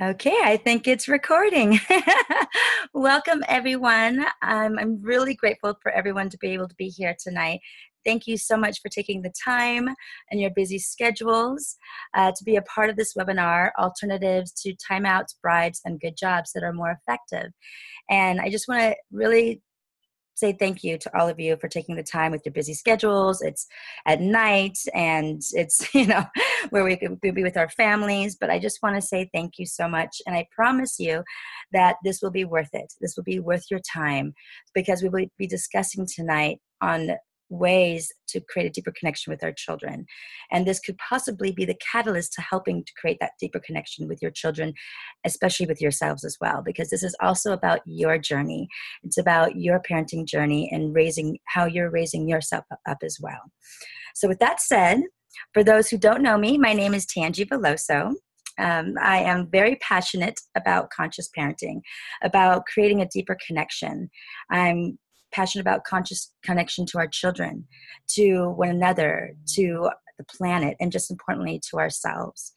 Okay, I think it's recording. Welcome, everyone. I'm really grateful for everyone to be able to be here tonight. Thank you so much for taking the time and your busy schedules to be a part of this webinar, Alternatives to Timeouts, Bribes, and Good Jobs that are More Effective. And I just want to really say thank you to all of you for taking the time with your busy schedules. It's at night and it's, where we could be with our families. But I just want to say thank you so much. And I promise you that this will be worth it. This will be worth your time because we will be discussing tonight on ways to create a deeper connection with our children. And this could possibly be the catalyst to helping to create that deeper connection with your children, especially with yourselves as well, because this is also about your journey. It's about your parenting journey and how you're raising yourself up as well. So with that said, for those who don't know me, my name is Tangi Veloso. I am very passionate about conscious parenting, about creating a deeper connection. I'm passionate about conscious connection to our children, to one another, to the planet, and just importantly, to ourselves.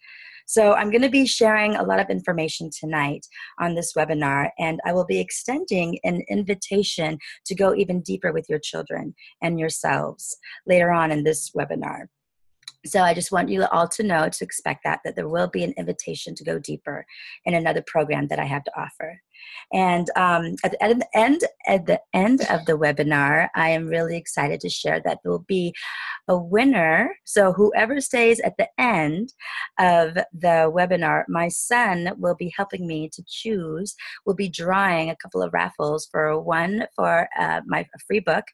So I'm going to be sharing a lot of information tonight on this webinar, and I will be extending an invitation to go even deeper with your children and yourselves later on in this webinar. So I just want you all to know, to expect that there will be an invitation to go deeper in another program that I have to offer. And at the end of the webinar, I am really excited to share that there will be a winner. So whoever stays at the end of the webinar, my son will be helping me to choose. We'll be drawing a couple of raffles for one for my free book.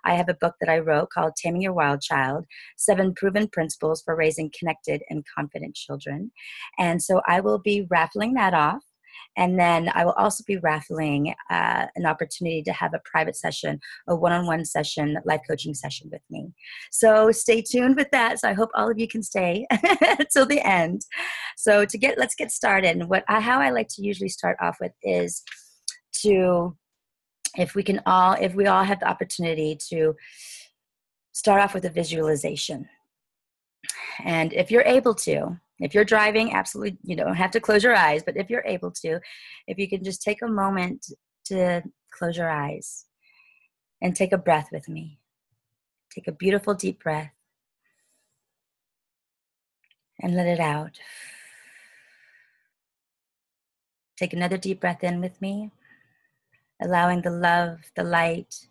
I have a book that I wrote called Taming Your Wild Child, 7 Proven Principles for Raising Connected and Confident Children. And so I will be raffling that off. And then I will also be raffling an opportunity to have a private session, a one-on-one session, life coaching session with me. So stay tuned with that. So I hope all of you can stay till the end. So let's get started. And how I like to usually start off with is if we all have the opportunity to start off with a visualization. And if you're able to, if you're driving, absolutely, you don't have to close your eyes, but if you're able to, if you can just take a moment to close your eyes and take a breath with me. Take a beautiful deep breath and let it out. Take another deep breath in with me, allowing the love, the light,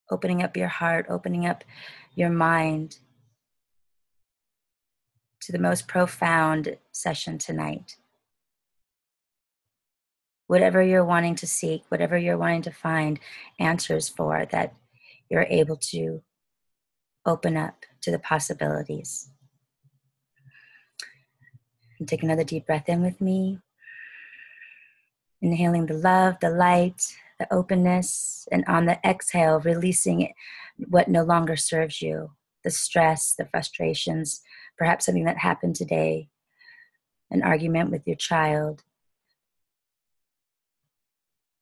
opening up your heart, opening up your mind to the most profound session tonight. Whatever you're wanting to seek, whatever you're wanting to find answers for, that you're able to open up to the possibilities. And take another deep breath in with me. Inhaling the love, the light, the openness, and on the exhale, releasing what no longer serves you, the stress, the frustrations, perhaps something that happened today, an argument with your child,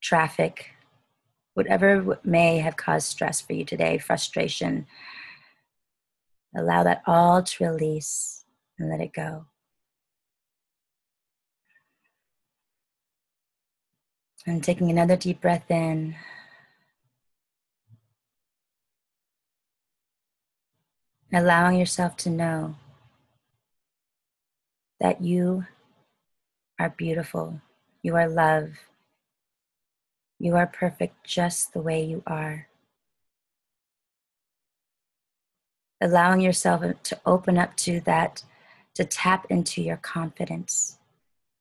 traffic, whatever may have caused stress for you today, frustration. Allow that all to release and let it go. And taking another deep breath in. Allowing yourself to know that you are beautiful. You are love. You are perfect just the way you are. Allowing yourself to open up to that, to tap into your confidence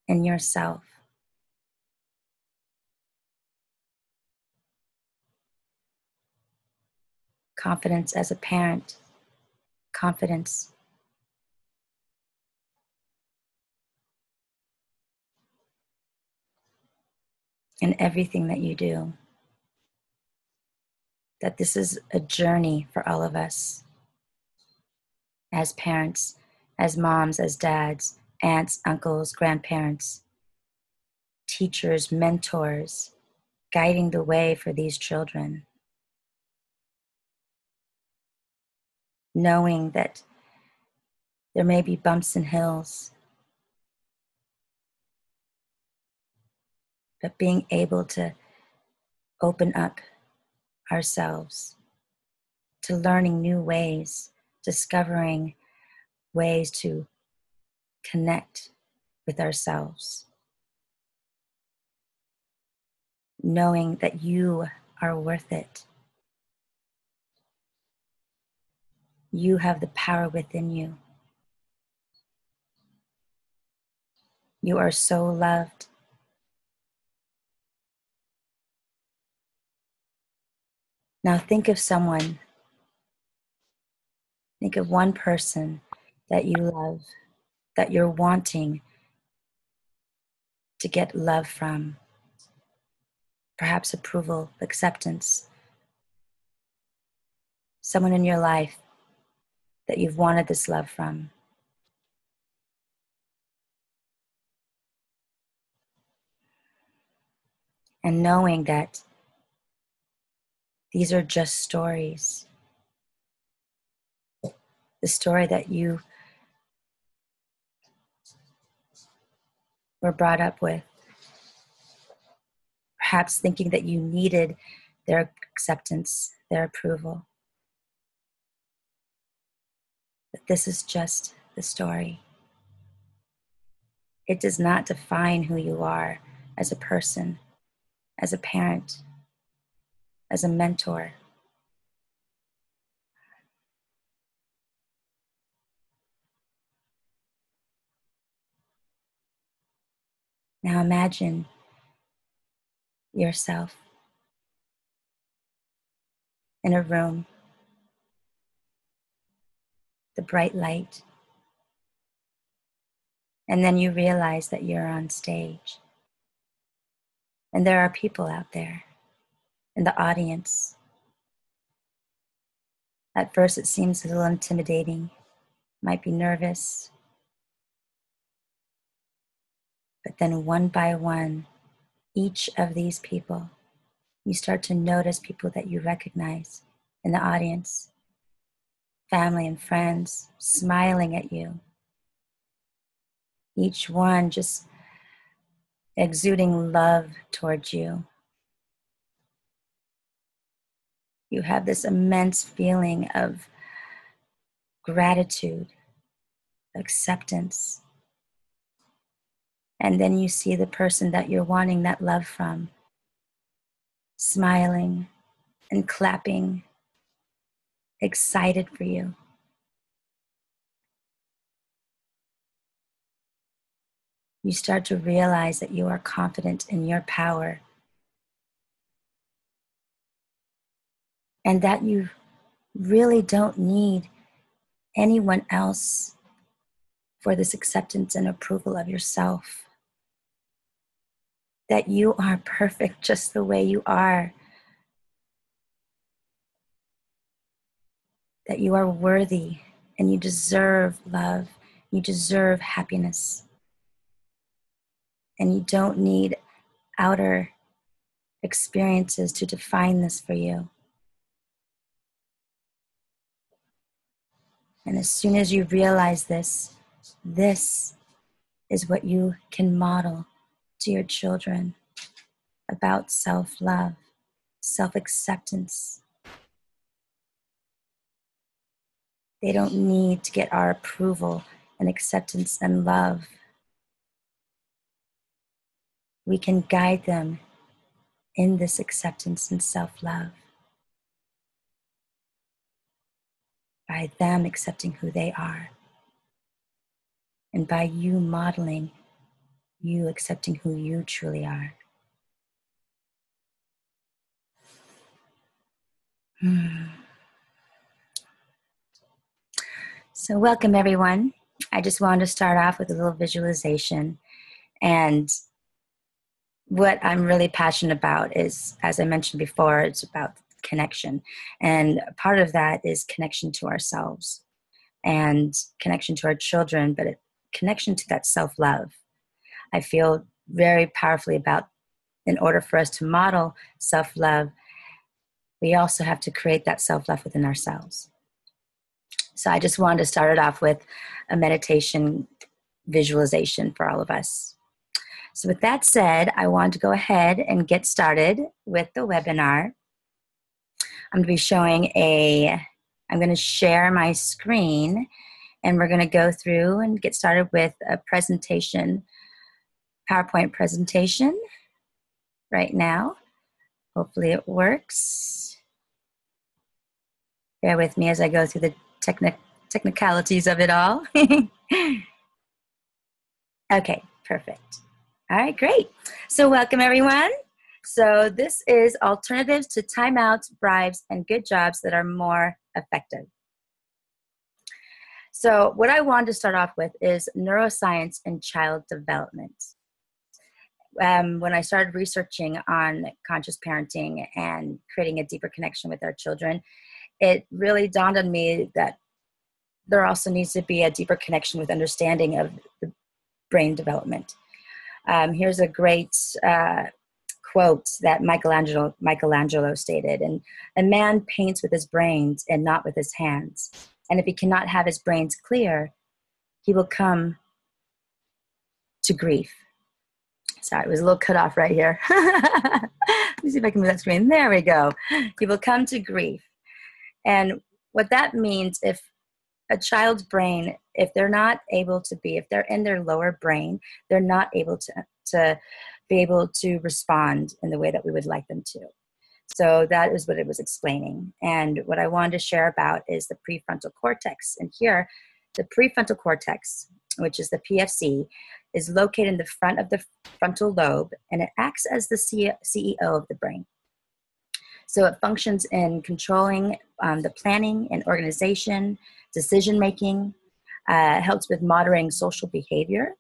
in yourself. Confidence as a parent. Confidence in everything that you do. That this is a journey for all of us as parents, as moms, as dads, aunts, uncles, grandparents, teachers, mentors, guiding the way for these children. Knowing that there may be bumps and hills, but being able to open up ourselves to learning new ways, discovering ways to connect with ourselves, knowing that you are worth it. You have the power within you. You are so loved. Now think of someone, think of one person that you love, that you're wanting to get love from, perhaps approval, acceptance, someone in your life that you've wanted this love from. And knowing that these are just stories. The story that you were brought up with, perhaps thinking that you needed their acceptance, their approval. But this is just the story. It does not define who you are as a person, as a parent, as a mentor. Now imagine yourself in a room, the bright light, and then you realize that you're on stage. And there are people out there in the audience. At first it seems a little intimidating, might be nervous, but then one by one, each of these people, you start to notice people that you recognize in the audience, family and friends smiling at you. Each one just exuding love towards you. You have this immense feeling of gratitude, acceptance. And then you see the person that you're wanting that love from, smiling and clapping, excited for you. You start to realize that you are confident in your power and that you really don't need anyone else for this acceptance and approval of yourself. That you are perfect just the way you are. That you are worthy and you deserve love. You deserve happiness. And you don't need outer experiences to define this for you. And as soon as you realize this, this is what you can model to your children about self-love, self-acceptance. They don't need to get our approval and acceptance and love. We can guide them in this acceptance and self-love by them accepting who they are and by you modeling you accepting who you truly are. So welcome everyone. I just wanted to start off with a little visualization. And what I'm really passionate about is, as I mentioned before, it's about connection. And part of that is connection to ourselves and connection to our children, but connection to that self-love. I feel very powerfully about, in order for us to model self-love, we also have to create that self-love within ourselves. So I just wanted to start it off with a meditation visualization for all of us. So with that said, I want to go ahead and get started with the webinar. I'm going to be I'm going to share my screen, and we're going to go through and get started with a presentation, PowerPoint presentation right now. Hopefully it works. Bear with me as I go through the technicalities of it all. Okay, perfect. All right, great. So welcome everyone. So this is alternatives to timeouts, bribes, and good jobs that are more effective. So what I wanted to start off with is neuroscience and child development. When I started researching on conscious parenting and creating a deeper connection with our children, it really dawned on me that there also needs to be a deeper connection with understanding of the brain development. Here's a great quote that Michelangelo stated, and a man paints with his brains and not with his hands. And if he cannot have his brains clear, he will come to grief. Sorry, it was a little cut off right here. Let me see if I can move that screen. There we go. He will come to grief. And what that means, if a child's brain, if they're in their lower brain, they're not able to be able to respond in the way that we would like them to. So that is what it was explaining. And what I wanted to share about is the prefrontal cortex. And here, the prefrontal cortex, which is the PFC, is located in the front of the frontal lobe, and it acts as the CEO of the brain. So it functions in controlling the planning and organization, decision-making, helps with moderating social behavior.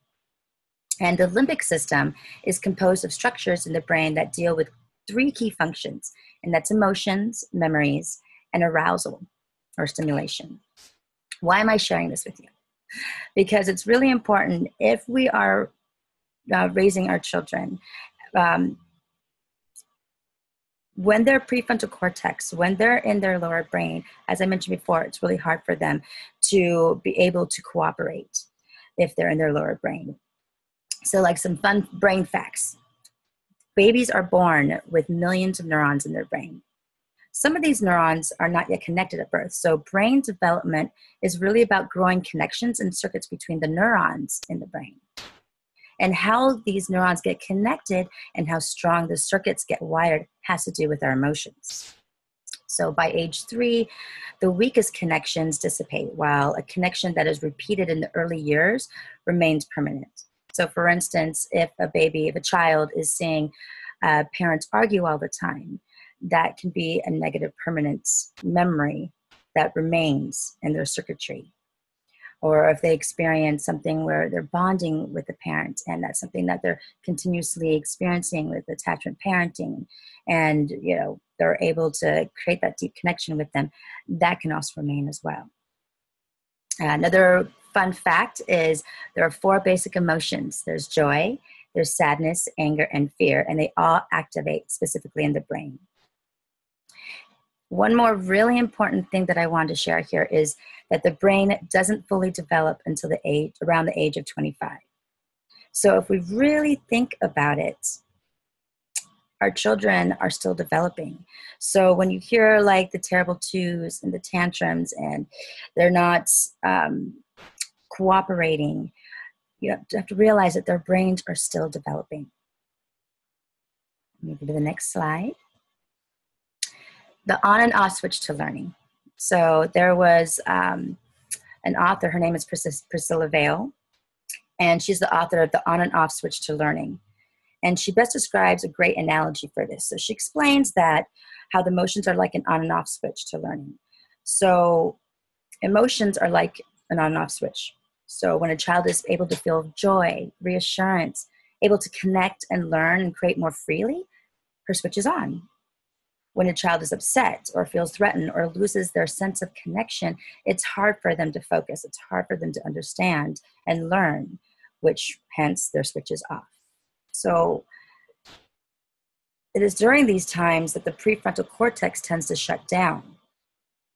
And the limbic system is composed of structures in the brain that deal with 3 key functions, and that's emotions, memories, and arousal or stimulation. Why am I sharing this with you? Because it's really important if we are raising our children, when their prefrontal cortex, when they're in their lower brain, as I mentioned before, it's really hard for them to be able to cooperate if they're in their lower brain. So like some fun brain facts. Babies are born with millions of neurons in their brain. Some of these neurons are not yet connected at birth. So brain development is really about growing connections and circuits between the neurons in the brain. And how these neurons get connected and how strong the circuits get wired has to do with our emotions. So by age 3, the weakest connections dissipate, while a connection that is repeated in the early years remains permanent. So for instance, if a child is seeing parents argue all the time, that can be a negative permanent memory that remains in their circuitry. Or if they experience something where they're bonding with the parent, and that's something that they're continuously experiencing with attachment parenting, and they're able to create that deep connection with them, that can also remain as well. Another fun fact is there are 4 basic emotions. There's joy, there's sadness, anger, and fear, and they all activate specifically in the brain. One more really important thing that I wanted to share here is that the brain doesn't fully develop until around the age of 25. So if we really think about it, our children are still developing. So when you hear like the terrible twos and the tantrums and they're not cooperating, you have to realize that their brains are still developing. Maybe to the next slide. The on and off switch to learning. So there was an author, her name is Priscilla Vale, and she's the author of The On and Off Switch to Learning. And she best describes a great analogy for this. So she explains that how the emotions are like an on and off switch to learning. So emotions are like an on and off switch. So when a child is able to feel joy, reassurance, able to connect and learn and create more freely, her switch is on. When a child is upset or feels threatened or loses their sense of connection, it's hard for them to focus. It's hard for them to understand and learn, which hence their switch is off. So it is during these times that the prefrontal cortex tends to shut down.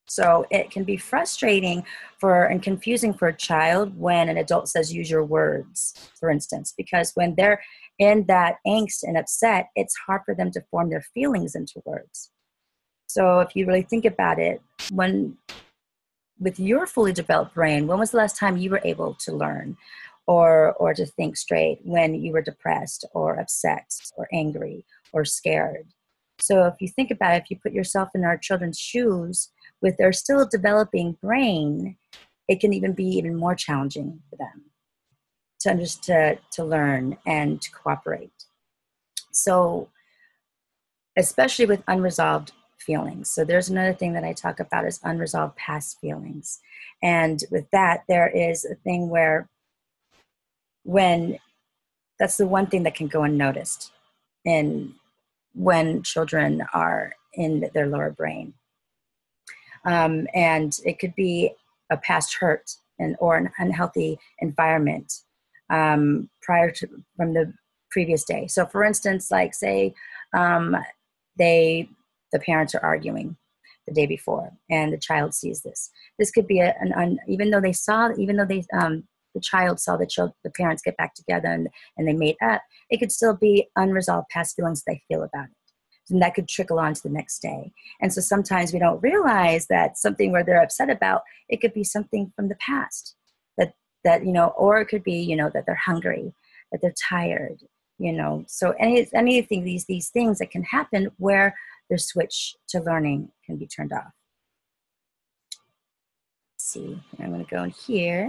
So it can be frustrating and confusing for a child when an adult says, use your words, for instance, because when they're in that angst and upset, it's hard for them to form their feelings into words. So if you really think about it, with your fully developed brain, when was the last time you were able to learn or to think straight when you were depressed or upset or angry or scared? So if you think about it, if you put yourself in our children's shoes with their still developing brain, it can even be even more challenging for them to learn and to cooperate. So especially with unresolved feelings. So there's another thing that I talk about is unresolved past feelings. And with that, there is a thing where when that's the one thing that can go unnoticed when children are in their lower brain. And it could be a past hurt or an unhealthy environment from the previous day. So for instance, like say the parents are arguing the day before and the child sees this. This could be even though the child saw the parents get back together and they made up, it could still be unresolved past feelings they feel about it. And that could trickle on to the next day. And so sometimes we don't realize that something where they're upset about, it could be something from the past or it could be, that they're hungry, that they're tired, so anything, these things that can happen where their switch to learning can be turned off. Let's see, I'm going to go in here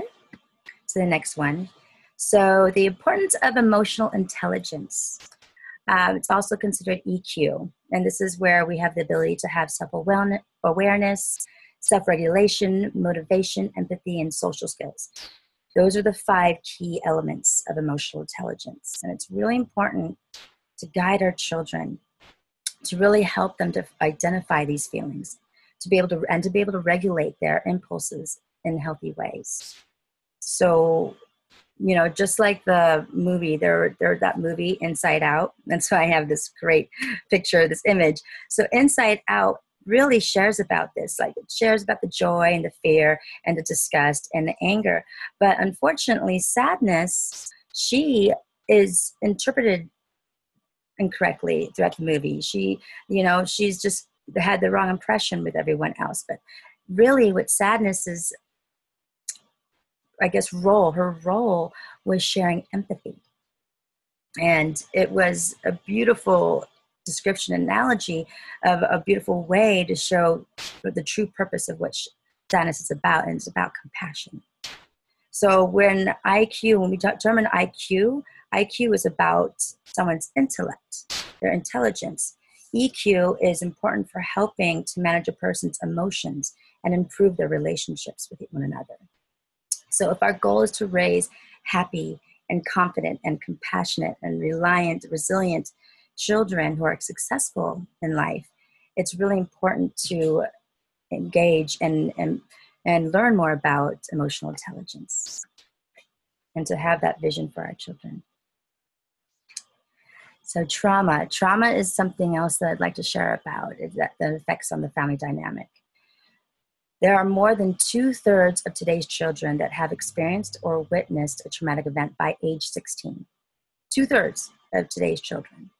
to the next one. So the importance of emotional intelligence. It's also considered EQ, and this is where we have the ability to have self-awareness, self-regulation, motivation, empathy, and social skills. Those are the 5 key elements of emotional intelligence, and it's really important to guide our children, to really help them to identify these feelings, to be able to regulate their impulses in healthy ways. So, just like the movie, that movie Inside Out, and so I have this great picture, this image. So Inside Out really shares about this, like it shares about the joy and the fear and the disgust and the anger. But unfortunately, sadness, she is interpreted incorrectly throughout the movie. She's just had the wrong impression with everyone else. But really what sadness is, I guess, her role was sharing empathy. And it was a beautiful description, analogy of a beautiful way to show the true purpose of what sadness is about, and it's about compassion. So when we determine IQ is about someone's intellect, their intelligence. EQ is important for helping to manage a person's emotions and improve their relationships with one another. So if our goal is to raise happy and confident and compassionate and reliant, resilient children who are successful in life, it's really important to engage and learn more about emotional intelligence and to have that vision for our children. So trauma is something else that I'd like to share about, is that the effects on the family dynamic. There are more than 2/3 of today's children that have experienced or witnessed a traumatic event by age 16. 2/3 of today's children.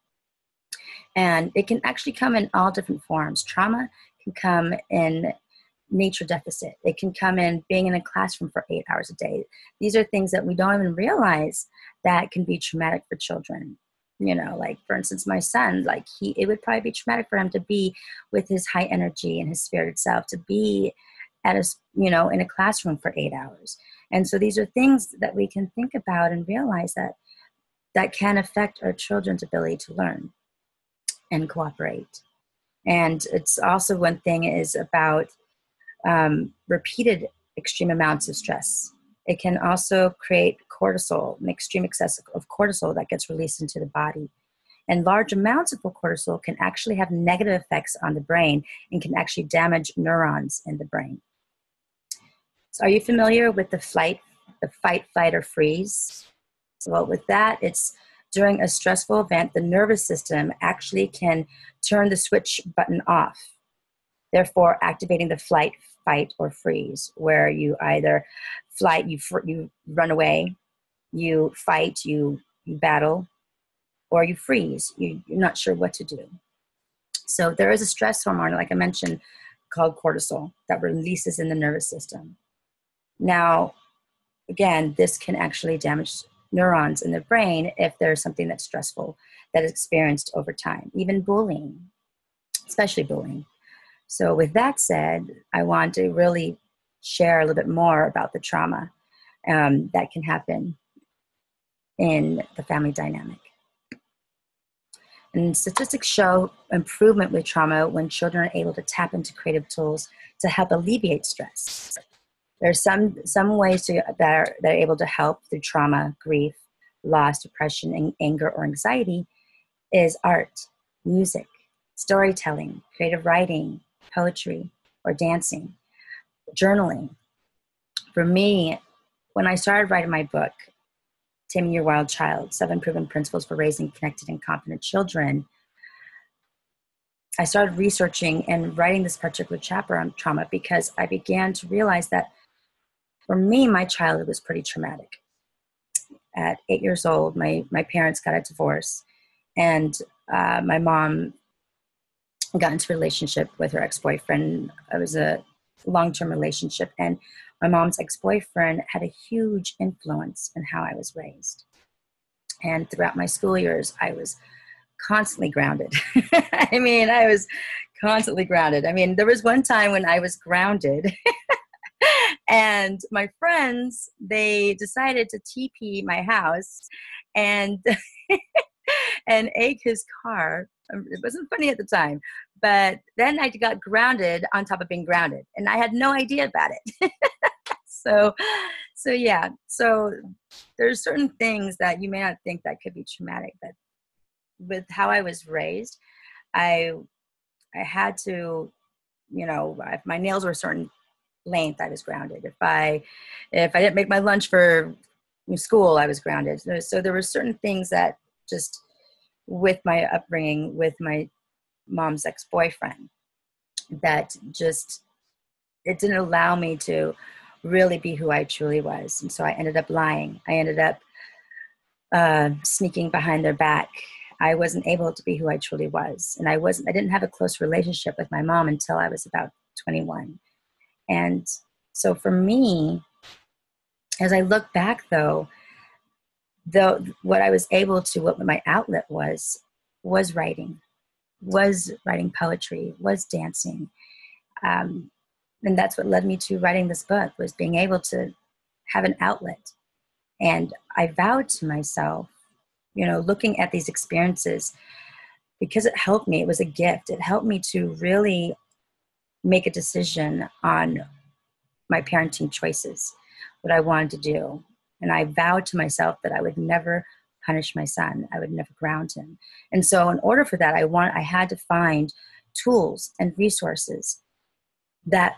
And it can actually come in all different forms. Trauma can come in nature deficit. It can come in being in a classroom for 8 hours a day. These are things that we don't even realize that can be traumatic for children. Like for instance, my son, it would probably be traumatic for him to be with his high energy and his spirited self, to be in a classroom for 8 hours. And so these are things that we can think about and realize that can affect our children's ability to learn and cooperate. And it's also, one thing is about repeated extreme amounts of stress. It can also create cortisol, an extreme excess of cortisol that gets released into the body. And large amounts of cortisol can actually have negative effects on the brain and can actually damage neurons in the brain. So are you familiar with the fight, flight, or freeze? Well, with that, it's during a stressful event, the nervous system actually can turn the switch button off. therefore activating the flight, fight, or freeze, where you either flight, you run away, you fight, you battle, or you freeze. You're not sure what to do. So there is a stress hormone, like I mentioned, called cortisol that releases in the nervous system. Now, again, this can actually damage neurons in the brain if there's something that's stressful that is experienced over time, even bullying, especially bullying. So with that said, I want to really share a little bit more about the trauma that can happen in the family dynamic. And statistics show improvement with trauma when children are able to tap into creative tools to help alleviate stress. There's some ways that are able to help through trauma, grief, loss, depression, and anger or anxiety is art, music, storytelling, creative writing, poetry, or dancing, journaling. For me, when I started writing my book, Taming Your Wild Child, 7 Proven Principles for Raising Connected and Confident Children, I started researching and writing this particular chapter on trauma because I began to realize that for me, my childhood was pretty traumatic. At 8 years old, my parents got a divorce, and my mom got into a relationship with her ex-boyfriend. It was a long-term relationship, and my mom's ex-boyfriend had a huge influence in how I was raised. And throughout my school years, I was constantly grounded. I was constantly grounded. There was one time when I was grounded and my friends, they decided to TP my house and and egg his car. It wasn't funny at the time, but then I got grounded on top of being grounded, and I had no idea about it. So yeah. So there's certain things that you may not think that could be traumatic, but with how I was raised, I had to, if my nails were a certain length, I was grounded. If I didn't make my lunch for school, I was grounded. So there were certain things that just with my upbringing, with my mom's ex-boyfriend, that just, it didn't allow me to really be who I truly was. And so I ended up lying. I ended up sneaking behind their back. I wasn't able to be who I truly was. And I didn't have a close relationship with my mom until I was about 21. And so for me, as I look back though, what I was able to, what my outlet was writing poetry, was dancing. And that's what led me to writing this book, was being able to have an outlet. And I vowed to myself, looking at these experiences, because it helped me, it was a gift. It helped me to really make a decision on my parenting choices, what I wanted to do. And I vowed to myself that I would never punish my son. I would never ground him. And so in order for that, I had to find tools and resources that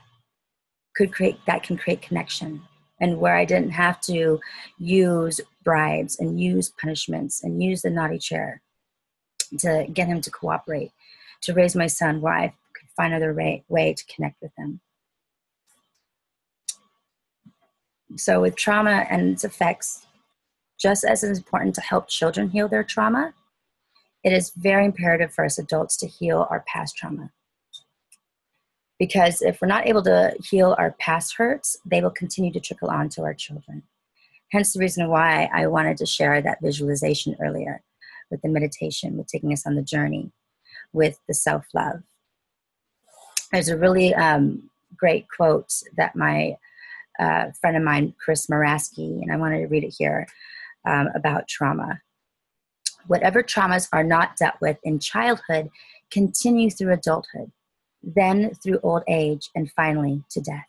can create connection, and where I didn't have to use bribes and use punishments and use the naughty chair to get him to cooperate, to raise my son where I could find another way to connect with him. So with trauma and its effects, just as it is important to help children heal their trauma, it is very imperative for us adults to heal our past trauma. Because if we're not able to heal our past hurts, they will continue to trickle on to our children. Hence the reason why I wanted to share that visualization earlier with the meditation, with taking us on the journey, with the self-love. There's a really great quote that my friend of mine, Chris Maraski, and I wanted to read it here, about trauma. Whatever traumas are not dealt with in childhood continue through adulthood, then through old age, and finally to death.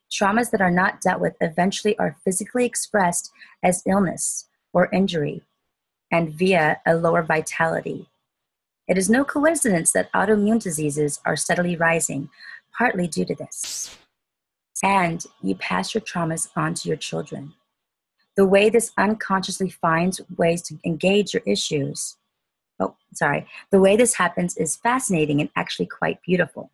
Traumas that are not dealt with eventually are physically expressed as illness or injury and via a lower vitality. It is no coincidence that autoimmune diseases are steadily rising, partly due to this. And you pass your traumas on to your children. The way this unconsciously finds ways to engage your issues, the way this happens is fascinating and actually quite beautiful.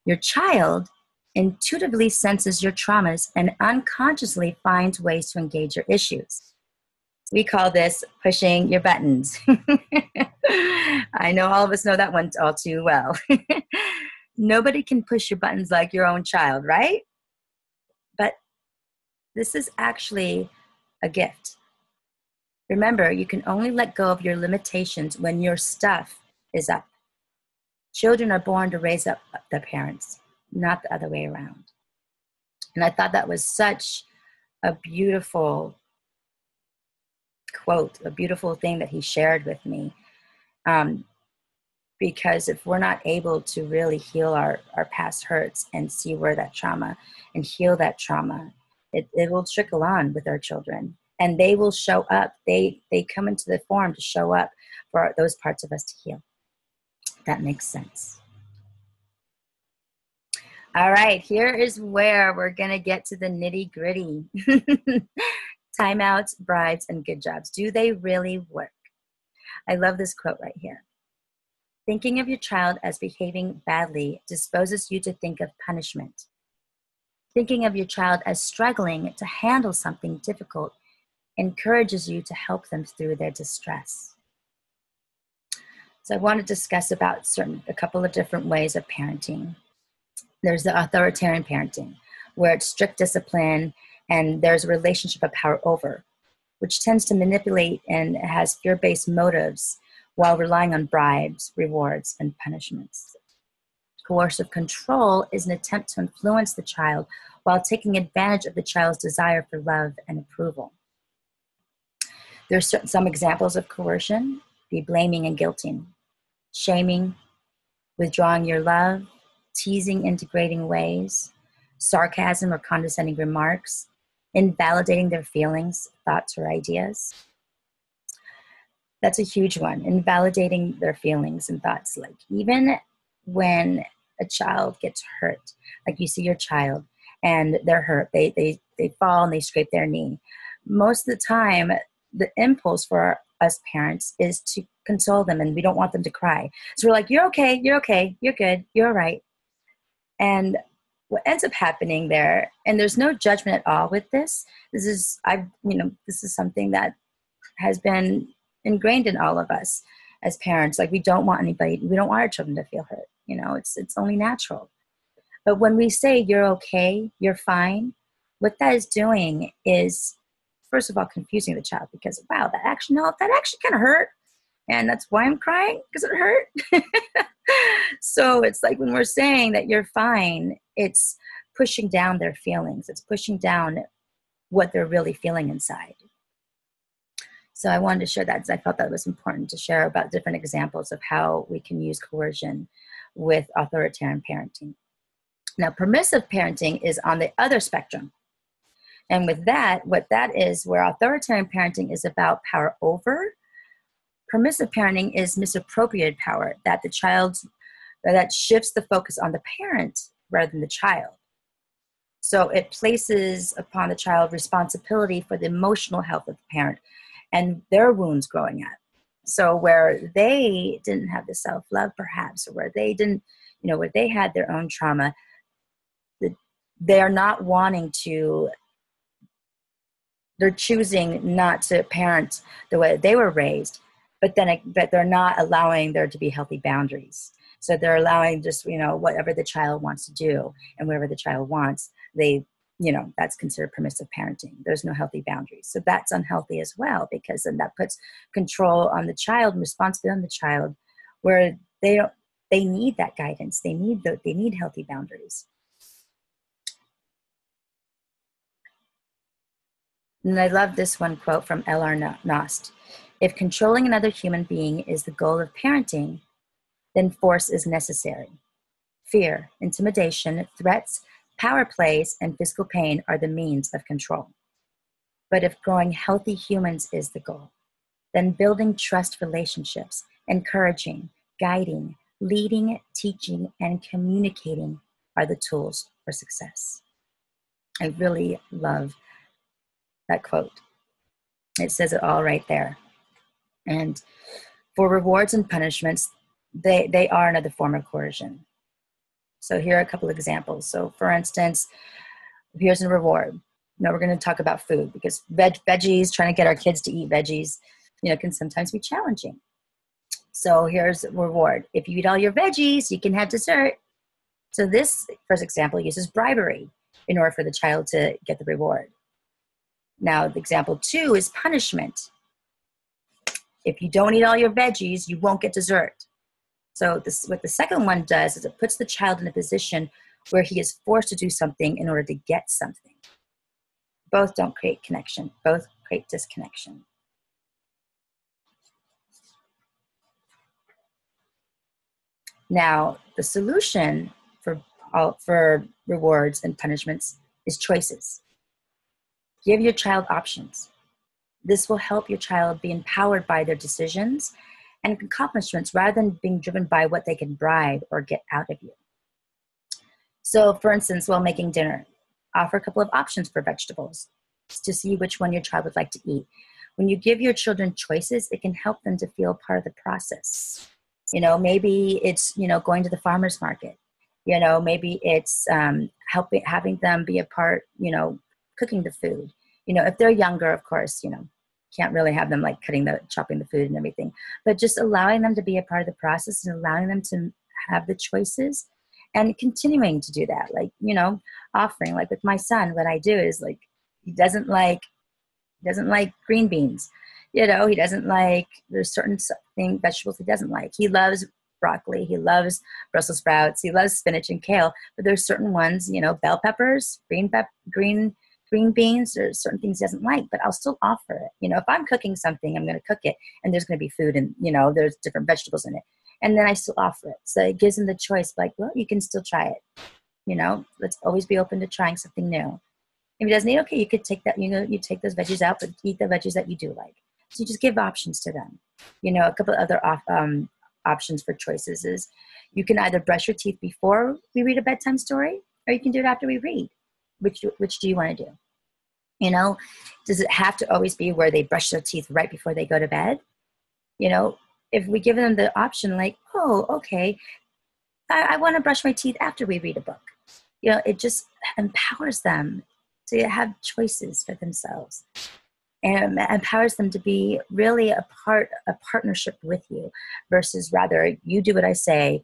Your child intuitively senses your traumas and unconsciously finds ways to engage your issues. We call this pushing your buttons. I know all of us know that one all too well. Nobody can push your buttons like your own child, right? But this is actually a gift. Remember, you can only let go of your limitations when your stuff is up. Children are born to raise up their parents, not the other way around. And I thought that was such a beautiful quote, a beautiful thing that he shared with me. Because if we're not able to really heal our past hurts and see where that trauma and heal that trauma, it will trickle on with our children. And they will show up. They come into the form to show up for those parts of us to heal. That makes sense. All right, here is where we're going to get to the nitty gritty. Timeouts, bribes, and good jobs. Do they really work? I love this quote right here. Thinking of your child as behaving badly disposes you to think of punishment. Thinking of your child as struggling to handle something difficult encourages you to help them through their distress. So I want to discuss about a couple of different ways of parenting. There's the authoritarian parenting, where it's strict discipline and there's a relationship of power over, which tends to manipulate and has fear-based motives while relying on bribes, rewards, and punishments. Coercive control is an attempt to influence the child while taking advantage of the child's desire for love and approval. There's some examples of coercion: be blaming and guilting, shaming, withdrawing your love, teasing in degrading ways, sarcasm or condescending remarks, invalidating their feelings, thoughts, or ideas. That's a huge one, invalidating their feelings and thoughts. Like even when a child gets hurt, like you see your child and they're hurt, they fall and they scrape their knee. Most of the time, the impulse for us parents is to console them, and we don't want them to cry. So we're like, you're okay, you're good, you're all right. And what ends up happening there, and there's no judgment at all with this. This is something that has been ingrained in all of us as parents. Like we don't want our children to feel hurt. It's only natural. But when we say you're okay, you're fine, what that is doing is, first of all, confusing the child, because wow, that actually kind of hurt. And that's why I'm crying, because it hurt. So it's like when we're saying that you're fine, it's pushing down their feelings. It's pushing down what they're really feeling inside. So I wanted to share that because I felt that it was important to share about different examples of how we can use coercion with authoritarian parenting. Now, permissive parenting is on the other spectrum. And with that, what that is, where authoritarian parenting is about power over, permissive parenting is misappropriated power, that shifts the focus on the parent rather than the child. So it places upon the child responsibility for the emotional health of the parent and their wounds growing up. So where they didn't have the self-love perhaps, or where they didn't, where they had their own trauma, they are not wanting to, they're choosing not to parent the way they were raised, but they're not allowing there to be healthy boundaries. So they're allowing just, whatever the child wants to do, and whatever the child wants, that's considered permissive parenting. There's no healthy boundaries. So that's unhealthy as well, because then that puts control on the child and responsibility on the child, where they need that guidance. They need healthy boundaries. And I love this one quote from L.R. Nost. If controlling another human being is the goal of parenting, then force is necessary. Fear, intimidation, threats, power plays, and physical pain are the means of control. But if growing healthy humans is the goal, then building trust relationships, encouraging, guiding, leading, teaching, and communicating are the tools for success. I really love that quote. It says it all right there. And for rewards and punishments, they are another form of coercion. So here are a couple examples. So for instance, here's a reward. Now we're going to talk about food, because veggies, trying to get our kids to eat veggies, can sometimes be challenging. So here's a reward. If you eat all your veggies, you can have dessert. So this first example uses bribery in order for the child to get the reward. Now, the example 2 is punishment. If you don't eat all your veggies, you won't get dessert. So what the second one does is it puts the child in a position where he is forced to do something in order to get something. Both don't create connection. Both create disconnection. Now, the solution for rewards and punishments is choices. Give your child options. This will help your child be empowered by their decisions and accomplishments rather than being driven by what they can bribe or get out of you. So, for instance, while making dinner, offer a couple of options for vegetables to see which one your child would like to eat. When you give your children choices, it can help them to feel part of the process. Maybe it's, going to the farmer's market. Maybe it's having them be a part, cooking the food. If they're younger, of course, can't really have them like chopping the food and everything, but just allowing them to be a part of the process and allowing them to have the choices and continuing to do that. Like, offering, like with my son, what I do is like, he doesn't like green beans. He doesn't like, there's certain vegetables he doesn't like. He loves broccoli. He loves Brussels sprouts. He loves spinach and kale, but there's certain ones, bell peppers, green beans, there's certain things he doesn't like, but I'll still offer it. If I'm cooking something, I'm going to cook it and there's going to be food and, there's different vegetables in it. And then I still offer it. So it gives him the choice, like, well, you can still try it. Let's always be open to trying something new. If he doesn't eat, okay, you could take that, you take those veggies out, but eat the veggies that you do like. So you just give options to them. A couple of other options for choices is you can either brush your teeth before we read a bedtime story, or you can do it after we read. Which do you want to do? Does it have to always be where they brush their teeth right before they go to bed? If we give them the option like, oh, okay, I want to brush my teeth after we read a book. It just empowers them to have choices for themselves, and empowers them to be really a partnership with you, versus rather you do what I say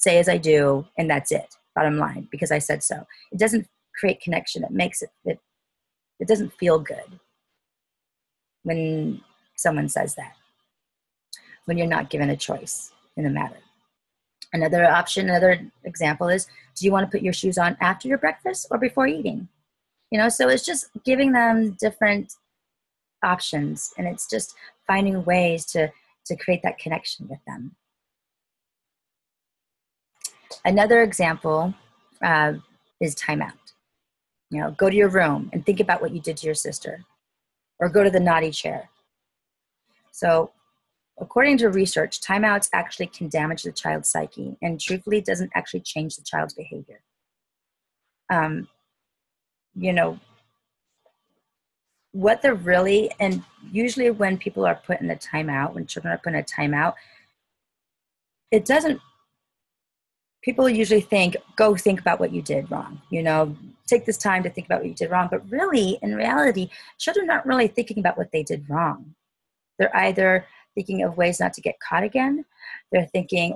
as I do, and that's it, bottom line, because I said so. It doesn't create connection. It makes it doesn't feel good when someone says that, when you're not given a choice in the matter. Another example is, do you want to put your shoes on after your breakfast or before eating? So it's just giving them different options, and it's just finding ways to create that connection with them. Another example is timeout. Go to your room and think about what you did to your sister, or go to the naughty chair. So according to research, timeouts actually can damage the child's psyche, and truthfully doesn't actually change the child's behavior. What they're really, and usually when people are put in a timeout, when children are put in a timeout, people usually go think about what you did wrong. Take this time to think about what you did wrong. But really, in reality, children aren't really thinking about what they did wrong. They're either thinking of ways not to get caught again. They're thinking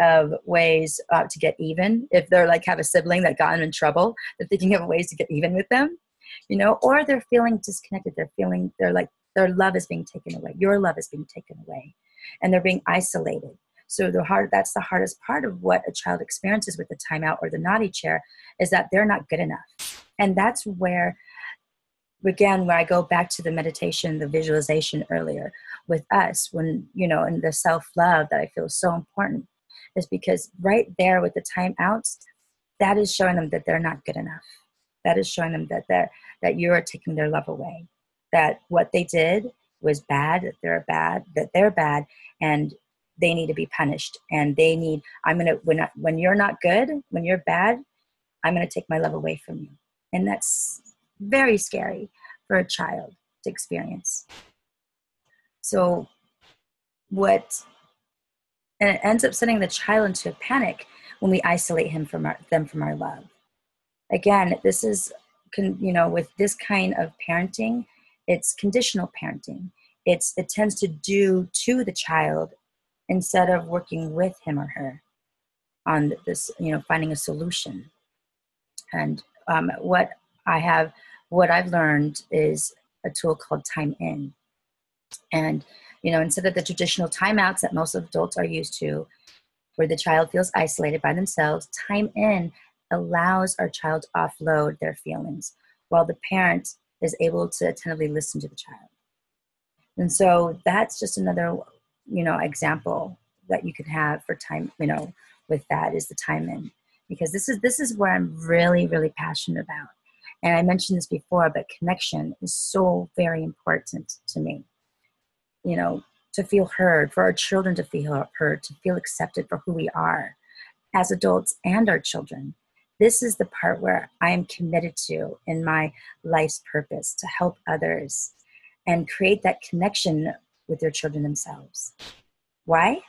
of ways to get even. If they're like have a sibling that got them in trouble, they're thinking of ways to get even with them, or they're feeling disconnected. They're like their love is being taken away. Your love is being taken away, and they're being isolated. So that's the hardest part of what a child experiences with the timeout or the naughty chair, is that they're not good enough. And that's where, again, where I go back to the meditation, the visualization earlier with us, when, in the self-love that I feel is so important, is because right there with the timeouts, that is showing them that they're not good enough. That is showing them that you are taking their love away, that what they did was bad, that they're bad, and they need to be punished. And when you're not good, when you're bad, I'm going to take my love away from you. And that's very scary for a child to experience. So and it ends up sending the child into a panic, when we isolate them from our love. Again, this is, with this kind of parenting, it's conditional parenting. It tends to do to the child instead of working with him or her on this, finding a solution. And what I've learned is a tool called time in. And, instead of the traditional timeouts that most adults are used to, where the child feels isolated by themselves, time in allows our child to offload their feelings while the parent is able to attentively listen to the child. And so that's just another, example that you could have for time, with that is the time in, because this is where I'm really, really passionate about. And I mentioned this before, but connection is so very important to me, to feel heard, for our children to feel heard, to feel accepted for who we are as adults and our children. This is the part where I am committed to in my life's purpose, to help others and create that connection with their children themselves. Why?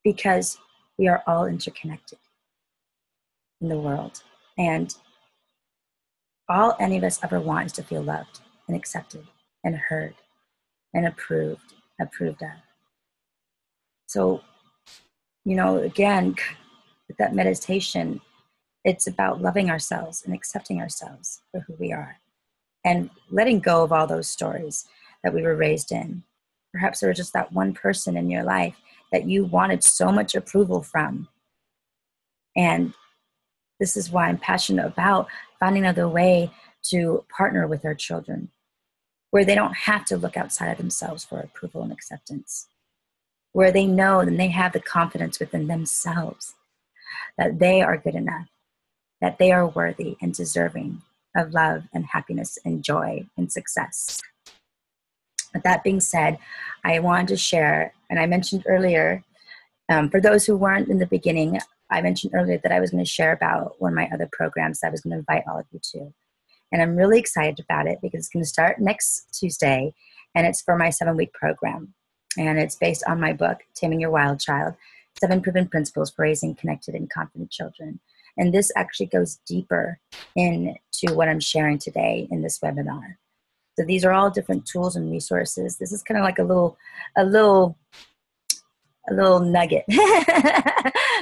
Because we are all interconnected in the world. And all any of us ever want is to feel loved and accepted and heard and approved of. So, again, with that meditation, it's about loving ourselves and accepting ourselves for who we are and letting go of all those stories that we were raised in. Perhaps there was just that one person in your life that you wanted so much approval from. And this is why I'm passionate about finding another way to partner with our children, where they don't have to look outside of themselves for approval and acceptance, where they know and they have the confidence within themselves that they are good enough, that they are worthy and deserving of love and happiness and joy and success. With that being said, I wanted to share, and I mentioned earlier, for those who weren't in the beginning, I mentioned earlier that I was going to share about one of my other programs that I was going to invite all of you to. And I'm really excited about it because it's going to start next Tuesday, and it's for my 7-week program. And it's based on my book, Taming Your Wild Child, 7 Proven Principles for Raising Connected and Confident Children. And this actually goes deeper into what I'm sharing today in this webinar. So these are all different tools and resources. This is kind of like a little nugget,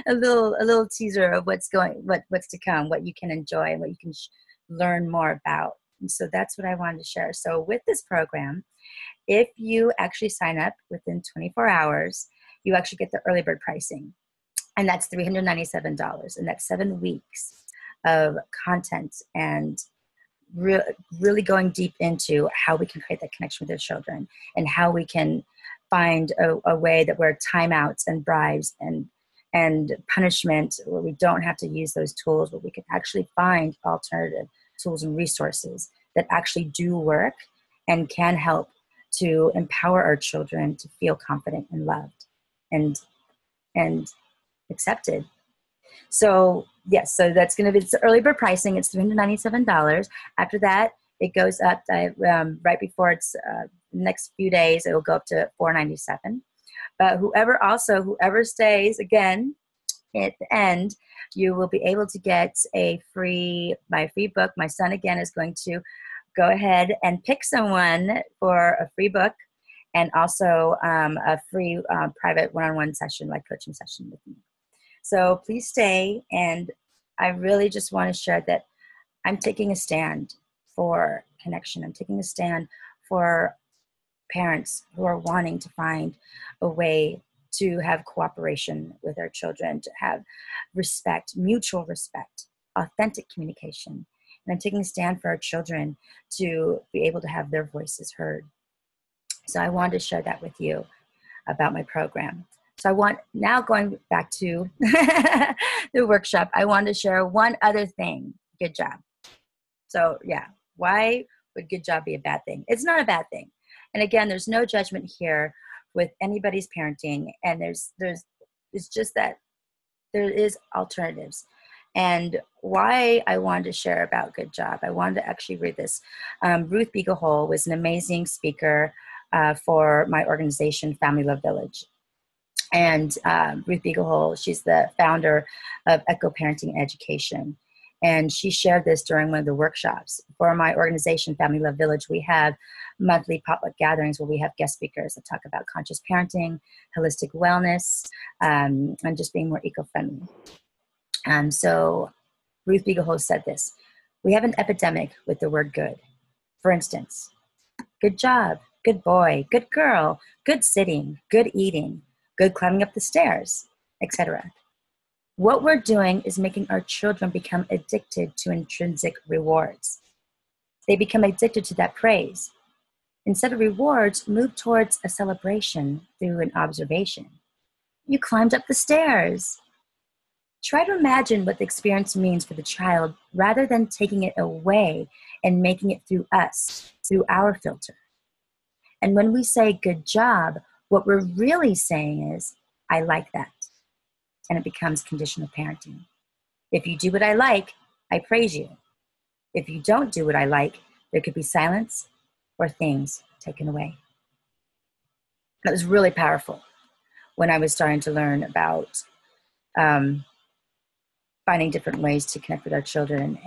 a little teaser of what's to come, what you can enjoy, and what you can learn more about. And so that's what I wanted to share. So with this program, if you actually sign up within 24 hours, you actually get the early bird pricing, and that's $397, and that's 7 weeks of content and really going deep into how we can create that connection with our children and how we can find a way that where timeouts and bribes and punishment, where we don't have to use those tools, but we can actually find alternative tools and resources that actually do work and can help to empower our children to feel confident and loved and accepted. So yes, so that's going to be, it's the early bird pricing. It's $397. After that, it goes up right before it's next few days, it will go up to $497. But whoever stays, again, at the end, you will be able to get my free book. My son, again, is going to go ahead and pick someone for a free book and also a free private one-on-one session, like coaching session with me. So please stay. And I really just want to share that I'm taking a stand for connection. I'm taking a stand for parents who are wanting to find a way to have cooperation with our children, to have respect, mutual respect, authentic communication. And I'm taking a stand for our children to be able to have their voices heard. So I wanted to share that with you about my program. So now going back to the workshop, I wanted to share one other thing. Good job. So yeah, why would good job be a bad thing? It's not a bad thing. And again, there's no judgment here with anybody's parenting. And it's just that there is alternatives. And why I wanted to share about good job, I wanted to actually read this. Ruth Beaglehole was an amazing speaker for my organization, Family Love Village. And Ruth Beaglehole, she's the founder of Echo Parenting Education. And she shared this during one of the workshops. For my organization, Family Love Village, we have monthly potluck gatherings where we have guest speakers that talk about conscious parenting, holistic wellness, and just being more eco-friendly. And so Ruth Beaglehole said this: we have an epidemic with the word good. For instance, good job, good boy, good girl, good sitting, good eating, good climbing up the stairs, etc. What we're doing is making our children become addicted to intrinsic rewards. They become addicted to that praise. Instead of rewards, move towards a celebration through an observation. You climbed up the stairs. Try to imagine what the experience means for the child rather than taking it away and making it through us, through our filter. And when we say good job, what we're really saying is, I like that. And it becomes conditional parenting. If you do what I like, I praise you. If you don't do what I like, there could be silence or things taken away. That was really powerful when I was starting to learn about finding different ways to connect with our children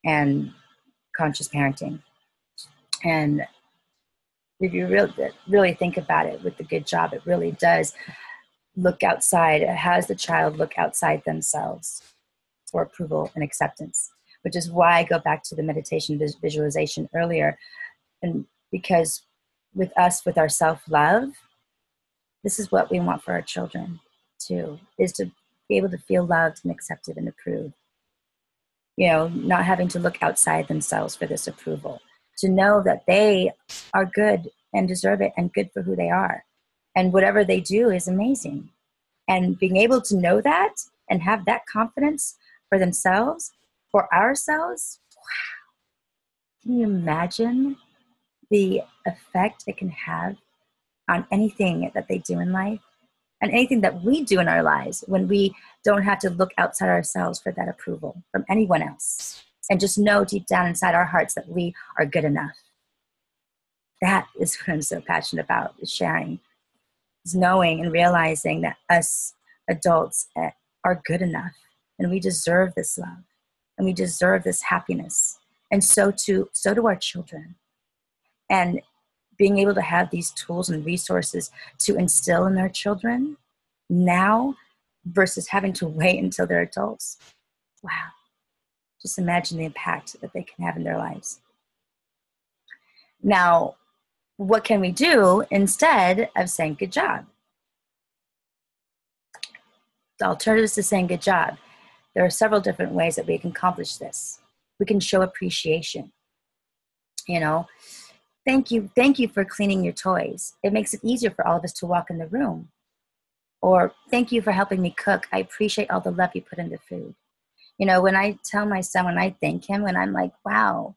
and conscious parenting. And if you really think about it with the good job, it really does look outside. It has the child look outside themselves for approval and acceptance, which is why I go back to the meditation visualization earlier. And because with us, with our self-love, this is what we want for our children too, is to be able to feel loved and accepted and approved. You know, not having to look outside themselves for this approval, to know that they are good and deserve it and good for who they are. And whatever they do is amazing. And being able to know that and have that confidence for themselves, for ourselves, wow. Can you imagine the effect it can have on anything that they do in life and anything that we do in our lives when we don't have to look outside ourselves for that approval from anyone else and just know deep down inside our hearts that we are good enough? That is what I'm so passionate about, is sharing. Is knowing and realizing that us adults are good enough and we deserve this love and we deserve this happiness, and so do our children. And being able to have these tools and resources to instill in their children now versus having to wait until they're adults. Wow. Just imagine the impact that they can have in their lives. Now, what can we do instead of saying good job? The alternatives to saying good job. There are several different ways that we can accomplish this. We can show appreciation. You know, thank you for cleaning your toys. It makes it easier for all of us to walk in the room. Or thank you for helping me cook. I appreciate all the love you put into food. You know, when I tell my son, when I thank him, when I'm like, wow,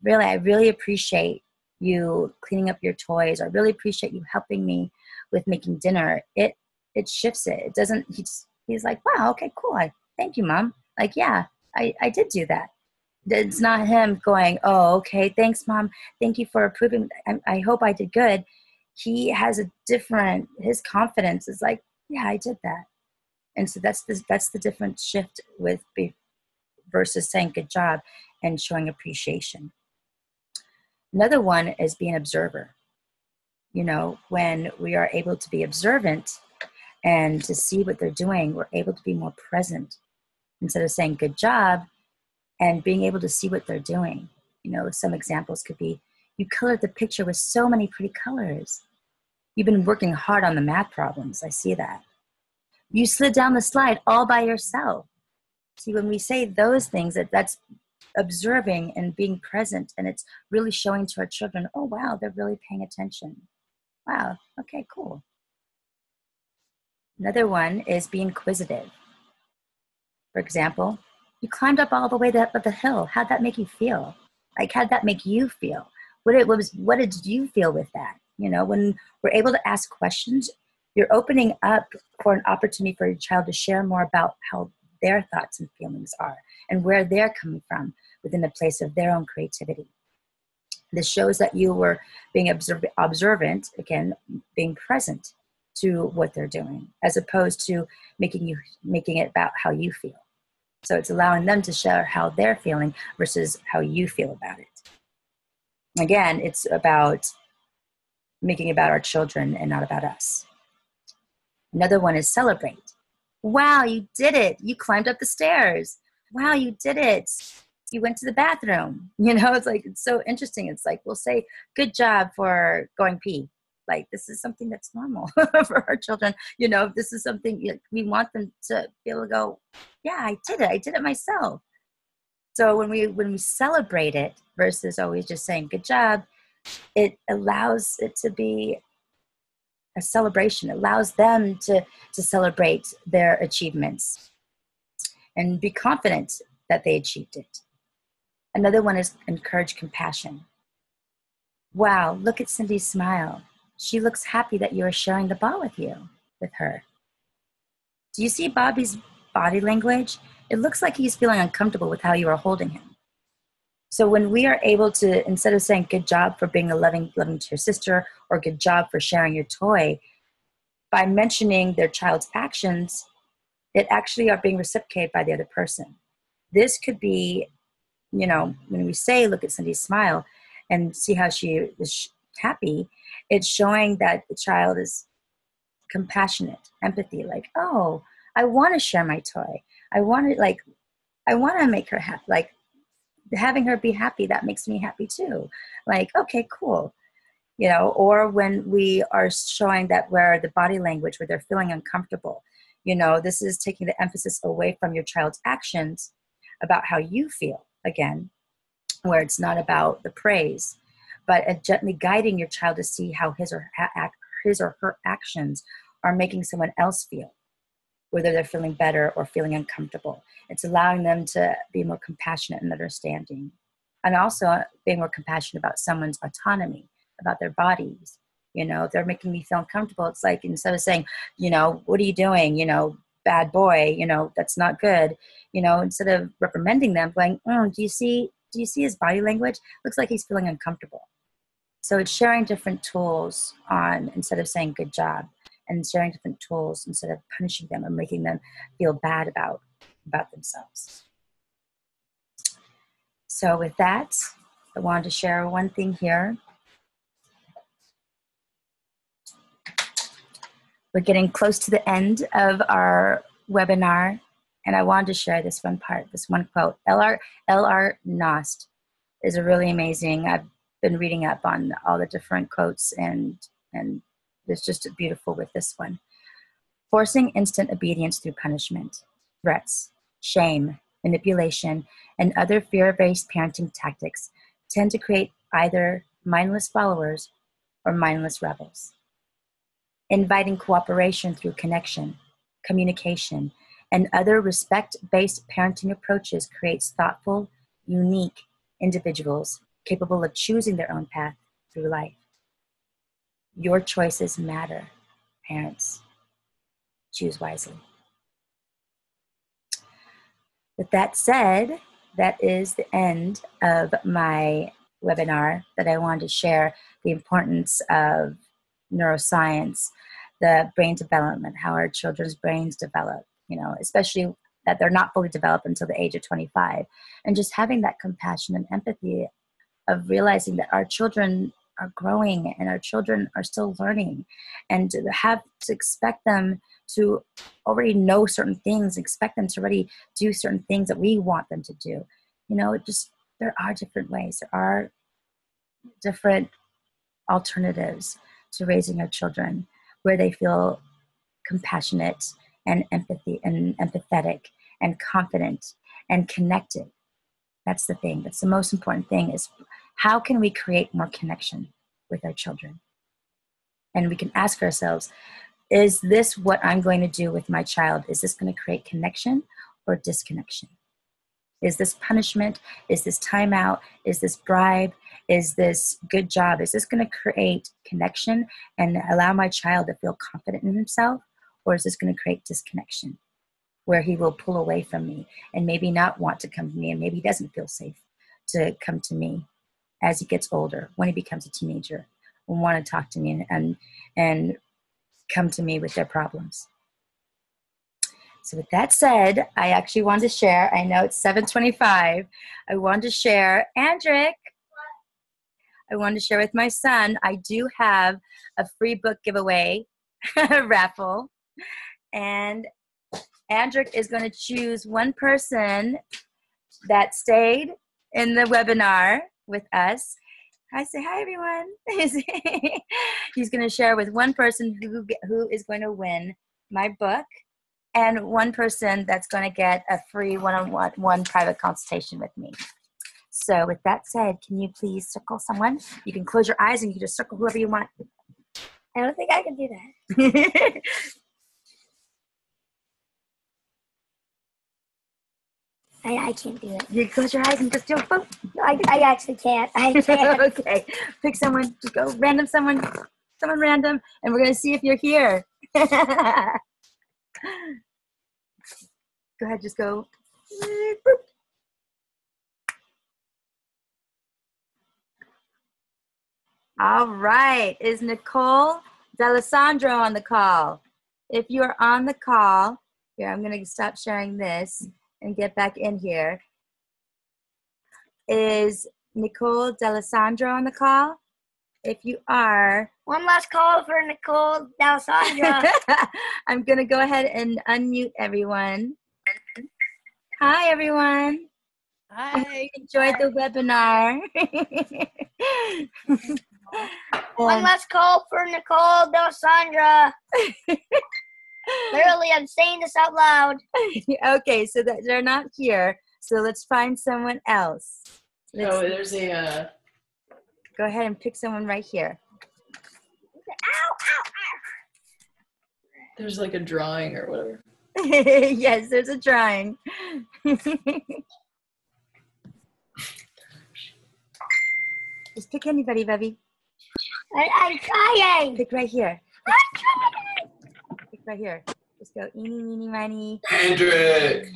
really, I really appreciate you cleaning up your toys. I really appreciate you helping me with making dinner. It shifts it. It doesn't, he's like, wow, okay, cool. Thank you, Mom. Like, yeah, I did do that. It's not him going, oh, okay, thanks, Mom. Thank you for approving. I hope I did good. He has his confidence is like, yeah, I did that. And so that's the different shift with versus saying good job and showing appreciation. Another one is being an observer. You know, when we are able to be observant and to see what they're doing, we're able to be more present instead of saying good job, and being able to see what they're doing. You know, some examples could be, you colored the picture with so many pretty colors. You've been working hard on the math problems. I see that. You slid down the slide all by yourself. See, when we say those things, that's observing and being present, and it's really showing to our children, oh, wow, they're really paying attention. Wow, okay, cool. Another one is being inquisitive. For example, you climbed up all the way up the hill. How'd that make you feel? Like, how'd that make you feel? What did you feel with that? You know, when we're able to ask questions, you're opening up for an opportunity for your child to share more about how their thoughts and feelings are and where they're coming from within a place of their own creativity. This shows that you were being observant, again, being present, to what they're doing, as opposed to making it about how you feel. So it's allowing them to share how they're feeling versus how you feel about it. Again, it's about making it about our children and not about us. Another one is celebrate. Wow, you did it. You climbed up the stairs. Wow, you did it. You went to the bathroom. It's like, it's so interesting. It's like, we'll say, good job for going pee. Like, this is something that's normal for our children. This is something we want them to be able to go, yeah, I did it. I did it myself. So when we celebrate it versus always just saying good job, it allows it to be a celebration. It allows them to celebrate their achievements and be confident that they achieved it. Another one is encourage compassion. Wow, look at Cindy's smile. She looks happy that you are sharing the ball with her. Do you see Bobby's body language? It looks like he's feeling uncomfortable with how you are holding him. So when we are able to, instead of saying good job for being a loving to your sister, or good job for sharing your toy, by mentioning their child's actions, it actually are being reciprocated by the other person. This could be, when we say, look at Cindy's smile and see how she is happy, it's showing that the child is compassionate, empathy, like, oh, I want to share my toy. I want to make her happy. Like, having her be happy, that makes me happy too. Like, okay, cool. Or when we are showing that where the body language, where they're feeling uncomfortable, this is taking the emphasis away from your child's actions about how you feel, again, where it's not about the praise, but gently guiding your child to see how his or her actions are making someone else feel, whether they're feeling better or feeling uncomfortable. It's allowing them to be more compassionate and understanding, and also being more compassionate about someone's autonomy, about their bodies. If they're making me feel uncomfortable, it's like, instead of saying, what are you doing? Bad boy, that's not good. Instead of reprimanding them, going, do you see his body language? Looks like he's feeling uncomfortable. So it's sharing different tools instead of saying good job, and sharing different tools instead of punishing them or making them feel bad about themselves. So with that, I wanted to share one thing here. We're getting close to the end of our webinar, and I wanted to share this one part, this one quote. L.R. Nost is a really amazing. I've been reading up on all the different quotes, and it's just beautiful with this one. Forcing instant obedience through punishment, threats, shame, manipulation, and other fear-based parenting tactics tend to create either mindless followers or mindless rebels. Inviting cooperation through connection, communication, and other respect-based parenting approaches creates thoughtful, unique individuals capable of choosing their own path through life. Your choices matter, parents. Choose wisely. With that said, that is the end of my webinar that I wanted to share the importance of neuroscience, the brain development, how our children's brains develop, especially that they're not fully developed until the age of 25. And just having that compassion and empathy of realizing that our children are growing and our children are still learning, and to expect them to already know certain things, expect them to already do certain things that we want them to do. There are different ways. There are different alternatives to raising our children where they feel compassionate and empathetic and confident and connected. That's the thing. That's the most important thing, is how can we create more connection with our children? And we can ask ourselves, is this what I'm going to do with my child? Is this going to create connection or disconnection? Is this punishment? Is this timeout? Is this bribe? Is this good job? Is this going to create connection and allow my child to feel confident in himself? Or is this going to create disconnection, where he will pull away from me and maybe not want to come to me, and maybe he doesn't feel safe to come to me as he gets older, when he becomes a teenager, will want to talk to me and come to me with their problems. So with that said, I actually wanted to share, I know it's 7:25, I wanted to share, Andrick, I wanted to share with my son, I do have a free book giveaway raffle, and Andrick is going to choose one person that stayed in the webinar with us. Say hi, everyone. He's going to share with one person who is going to win my book, and one person that's going to get a free one-on-one private consultation with me. So with that said, can you please circle someone? You can close your eyes and you can just circle whoever you want. I don't think I can do that. I can't do it. You close your eyes and just do it. Boom. I actually can't. I can't. Okay. Pick someone. Just go random someone random, and we're going to see if you're here. Go ahead. Just go. Boop. All right. Is Nicole D'Alessandro on the call? If you are on the call, here, I'm going to stop sharing this and get back in here. Is Nicole D'Alessandro on the call? If you are. One last call for Nicole D'Alessandro. I'm going to go ahead and unmute everyone. Hi, everyone. Hi. Enjoyed the webinar. One last call for Nicole D'Alessandro. Literally, I'm saying this out loud. Okay, so that they're not here. So let's find someone else. There's a... Go ahead and pick someone right here. Ow. There's like a drawing or whatever. Yes, there's a drawing. Just pick anybody, Bubby. I'm trying. Pick right here. I'm trying. Pick right here. Just go eeny, meeny, miny. Andrick.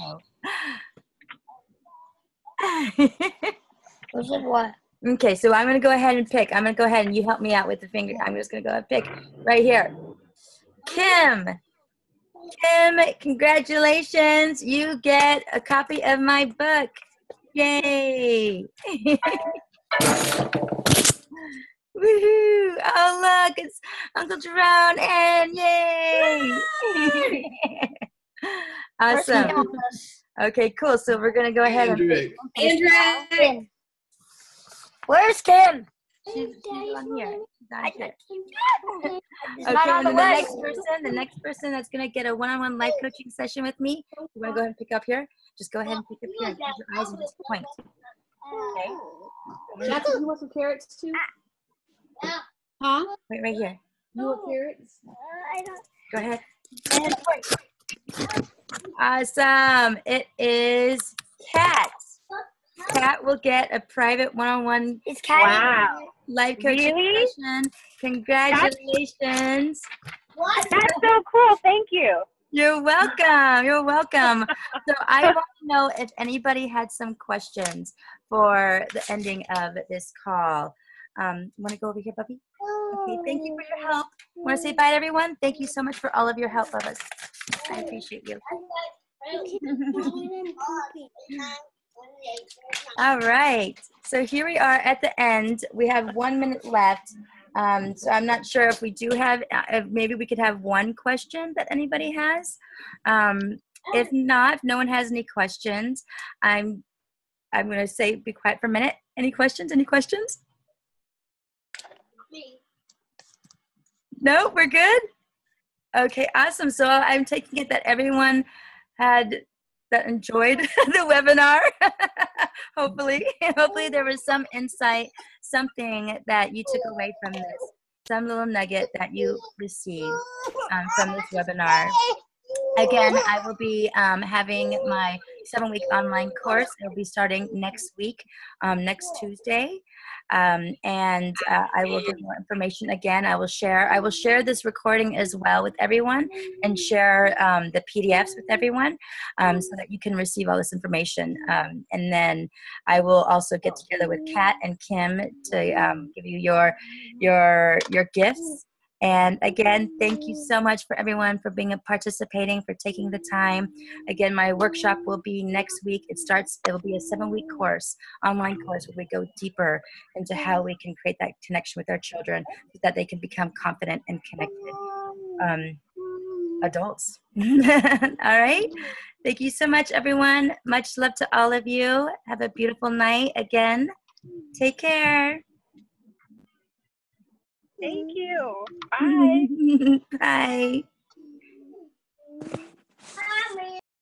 What's it what? Okay, so I'm going to go ahead and pick. I'm going to go ahead and you help me out with the finger. I'm just going to go ahead and pick right here. Kim. Kim, congratulations. You get a copy of my book. Yay. Woohoo. Oh, look, it's Uncle Jerome and yay. Awesome. Okay, cool. So we're going to go ahead Andrick. Andrick. Where's Kim? She's on here. She's on here. She's Okay, not on and the then list. the next person that's going to get a one-on-one life coaching session with me, you want to go ahead and pick up here? Just go ahead and pick up here. Close your eyes and just point. Okay. Jackson, you want some carrots too? Huh? Wait, right here. You want carrots? I don't. Go ahead. And point. Awesome. It is Kat. Kat will get a private one-on-one It's Kat. life coaching session. Congratulations. That's so cool. Thank you. You're welcome. You're welcome. So I want to know if anybody had some questions for the ending of this call. Want to go over here, Bubby? Okay, thank you for your help. Want to say bye to everyone? Thank you so much for all of your help, Bubba. I appreciate you. All right. So here we are at the end. We have 1 minute left. So I'm not sure if we do have, maybe we could have one question that anybody has. If not, if no one has any questions, I'm going to say be quiet for a minute. Any questions? Any questions? No, we're good? Okay, awesome. So I'm taking it that everyone that enjoyed the webinar. Hopefully there was some insight, something that you took away from this, some little nugget that you received from this webinar. Again, I will be having my 7-week online course. It'll be starting next week, next Tuesday. And I will give more information. Again, I will share this recording as well with everyone and share the PDFs with everyone so that you can receive all this information. And then I will also get together with Kat and Kim to give you your gifts And again, thank you so much for everyone for participating, for taking the time. Again, my workshop will be next week. It'll be a 7-week course, online course, where we go deeper into how we can create that connection with our children so that they can become confident and connected adults. All right. Thank you so much, everyone. Much love to all of you. Have a beautiful night. Again, take care. Thank you. Bye. Bye.